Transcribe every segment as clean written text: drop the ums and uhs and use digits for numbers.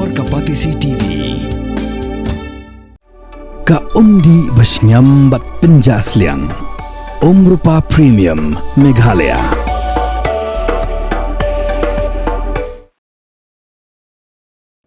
Por Kapatisi TV. Ka undi basnyam bat penjasliang. Rupa Premium Meghalaya.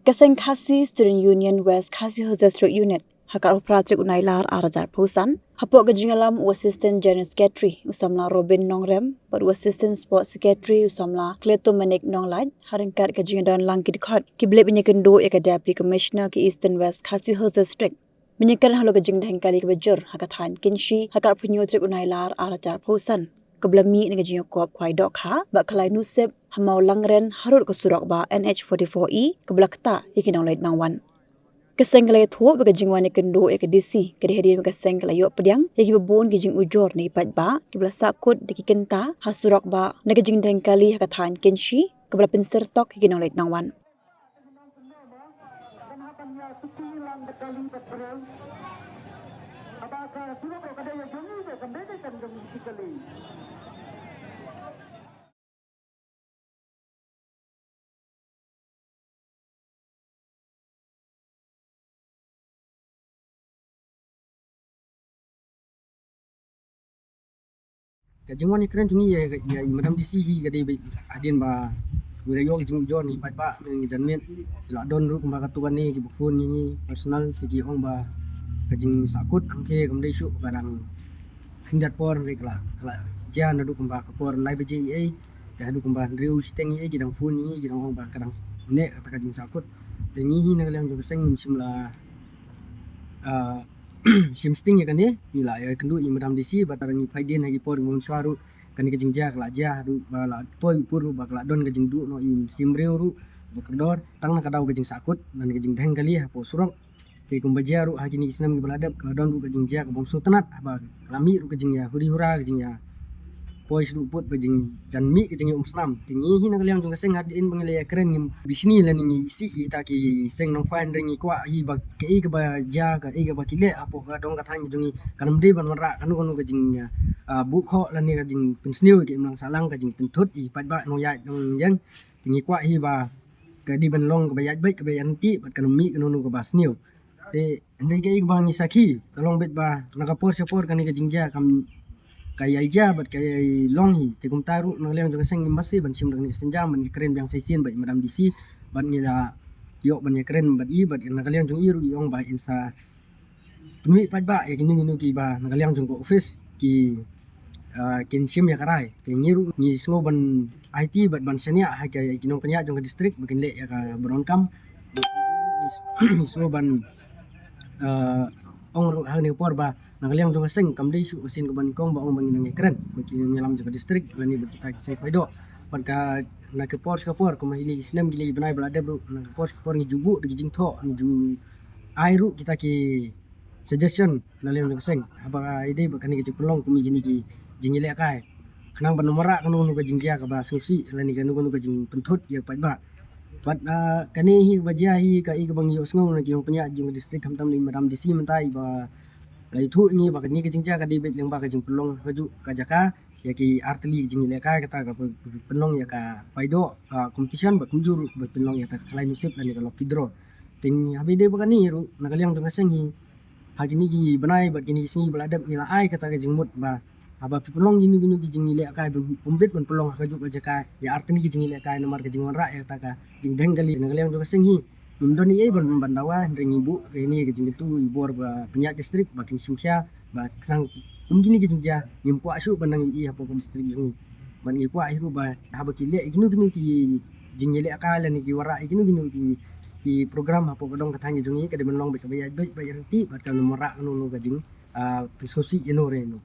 Kaseng Khasi Student Union West Khasi Hazel Street Unit Hakar Upratrik Unailar Arajar Pusan Hapok Gajingalam Assistant General Secretary Usamla Robin Nongrem But Assistant Sports Secretary Usamla Kleto Manik Nonglaj Haringkat Gajingadon Langkid Khot Kiblet Binyakendo Eka Deputy Commissioner Ki Eastern West Khasi Hazel Street Menyekan halo gajing dahengkali kebajur hakatan kinshi hakar penyutrik unailar arajar Pusan keblami dengan gajing kop kwai dok ha bak kalai nusep hamau langren harut ke surak ba NH44E keblakta yakin oleh nangwan keseng kalai thuo bagajing wani kendo ek DC kedihadian keseng kalai yok pediang yaki bebon gajing ujor ni pat ba kibla sakut deki kenta hasurak ba negajing dahengkali hakatan kinshi kebla pensertok yakin oleh nangwan Kajingwan ni keren jungi ya madam DC hi gade adin ba wilayah jing jon ni pat ba men janmen la don ru kumba katuan ni ki phone ni personal ki ong ba kajing sakut angke kamdai syu barang kindat por rekla kala jan adu kumba kapor live ji ai dah adu kumba riu siteng ai gidang phone ni gidang ong ba kadang ne kata kajing sakut tengi hi nagalem jo seng simla Simsting ya kan ni bila ya kendu i madam DC batarang ni faiden hagi por ngun suaru kan ke jingja kala ja du bala poi puru bakla don ke jingdu no i simreu ru bakdor tang na kadau ke jing sakut nan ke jing dang kali ha po surok te kumbaja ru hagi ni islam ke baladap kala don ru ke jingja ke bongso tenat ba lami ru ke jing ya huri hura ke jing ya poi sru put ke jing janmi ke jing umslam tingi hi na kaliang jong seng hadin bangile keren ni bisni lan ni si ta ki seng nong fan ringi kwa hi ba ke i ke ba ja ka i ke ba kile apo ka dong ka thang jongi kanam de ban ra kanu kanu ke jing bu kho lan ni ke jing pensniu ke mang salang ke jing penthut i pat ba no ya dong yang tingi kwa hi ba ke di ban long ke ba ya bai ke ba anti bat kanam mi kanu ke ba sniu te ndai ke i ba ni saki kalong bet ba na ka por sapor kan ni ke jing ja kam kaya ija bat kaya long hi te kum taru nang leong jong seng masih ban sim ni senjam ban keren biang saisian bat madam DC ban ni la yok ban keren bat i bat nang leong jong iru yong ba insa tunwi pat ba ya kini ki ba nang leong jong ko office ki kin sim ya karai te ngiru ni sngo ban IT bat ban senia ha kaya kinong penya jong district bakin le ya ka bronkam ni sngo ban ong ru hang ni por ba nangaliang jong seng kamdei su sin ko ban kong ba ong bangin nang keren bagi ngelam jong distrik lani kita ki sai paido panka na ke por ska por ko mahili islam gili banai balada bro na ke por por ni jubu de jing tho ni ju airu kita ki suggestion naliang jong seng apa ide ba kan ki pelong ko mi gini ki jingile kai kanang ban nomora kanu nu ka jingja ka ba susi lani kanu ka jing penthut ya pat ba but kani hi bajia hi ka i ka bang yo sngo na ki penya jong distrik hamtam ni madam DC mentai ba lai thu ni ba ni ke jingja ka di bet leng ba ka jing pelong haju ka jaka ya ki artli jing le ka kata ka penong ya ka paido competition ba kunjur ba penong ya ta kalai nisip dan ka lokidro ting habi de ba ni ru nakaliang jong seng hi hagi ni ki banai ba kini singi baladap ni la ai kata ka jing mut ba aba penong gini gini ki jing le ka umbet ban pelong haju ka jaka ya artli ki jing le ka nomor ka jing ra ya ta ka jing denggali nakaliang jong seng hi Mundoni ai ban bandawa ring ibu ini ke jing tu ibor ba penyak distrik bakin sumkya ba kang kumgini ke jingja nim kwa su bandang i hapo distrik jungi ban i kwa hiru ba haba kile ignu gnu ki jingele akala ni ki wara ignu gnu ki program hapo kadong katang jungi ke de menong be ke ba ti bat kan mera nu ga jing pisosi ino reno